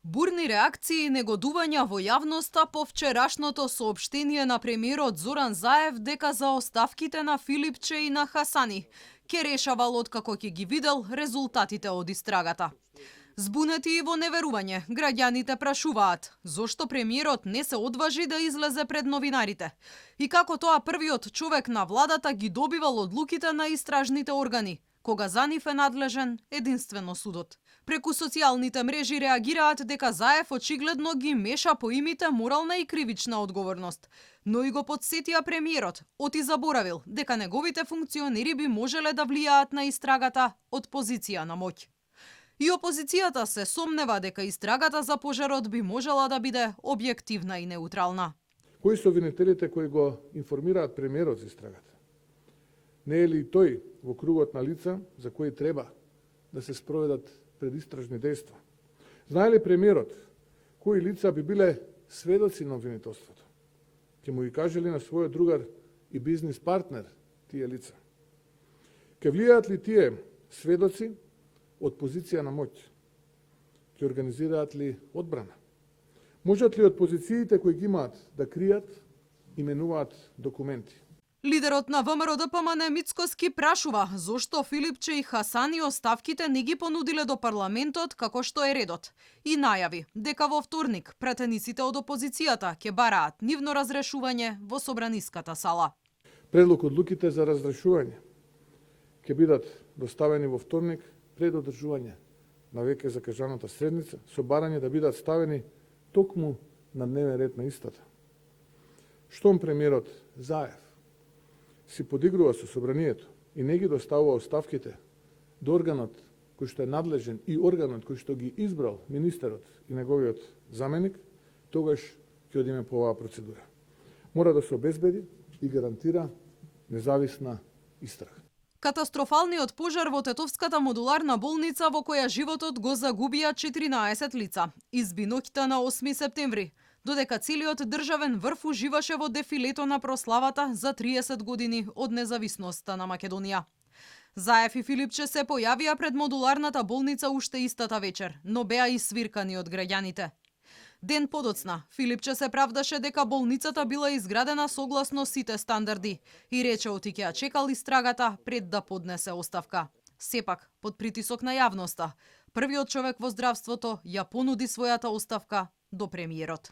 Бурни реакции и негодувања во јавноста по вчерашното соопштение на премиерот Зоран Заев дека за оставките на Филипче и на Хасани ќе решавал откако ќе ги видел резултатите од истрагата. Збунети и во неверување, граѓаните прашуваат зошто премиерот не се одважи да излезе пред новинарите и како тоа првиот човек на владата ги добивал одлуките на истражните органи, кога за нив е надлежен единствено судот. Преку социјалните мрежи реагираат дека Заев очигледно ги меша по имите морална и кривична одговорност, но и го подсетија премиерот, оти заборавил дека неговите функционери би можеле да влијаат на истрагата од позиција на моќ. И опозицијата се сомнева дека истрагата за пожарот би можела да биде објективна и неутрална. Кои се обвинителите кои го информираат премиерот за истрагата? Не е ли тој во кругот на лица за кои треба да се спроведат предистражни дејства? Знае ли премиерот кои лица би биле сведоци на обвинителството? Ќе му ги каже ли на својот другар и бизнис партнер тие лица? Ке влијаат ли тие сведоци од позиција на моќ? Ќе организираат ли одбрана? Можат ли од позициите кои ги имаат да кријат и менуваат документи? Лидерот на ВМРО-ДПМН Мицкоски прашува зошто Филипче и Хасани оставките не ги понудиле до парламентот како што е редот и најави дека во вторник пратениците од опозицијата ќе бараат нивно разрешување во собраниската сала. Предлог одлуките за разрешување ќе бидат доставени во вторник пред одржување на веќе закажаната седница со барање да бидат ставени токму на дневен ред на истата. Штом премиерот Заев си подигрува со собранието и не ги доставува оставките до органот кој што е надлежен и органот кој што ги избрал министерот и неговиот заменик, тогаш ќе одиме по оваа процедура. Мора да се обезбеди и гарантира независна истрага. Катастрофалниот пожар во Тетовската модуларна болница во која животот го загубија 14 лица изби ноќта на 8 септември, додека целиот државен врв уживаше во дефилето на прославата за 30 години од независноста на Македонија. Заев и Филипче се појавија пред модуларната болница уште истата вечер, но беа и свиркани од граѓаните. Ден подоцна, Филипче се правдаше дека болницата била изградена согласно сите стандарди и рече оти ќе ја чекал истрагата пред да поднесе оставка. Сепак, под притисок на јавноста, првиот човек во здравството ја понуди својата оставка до премиерот.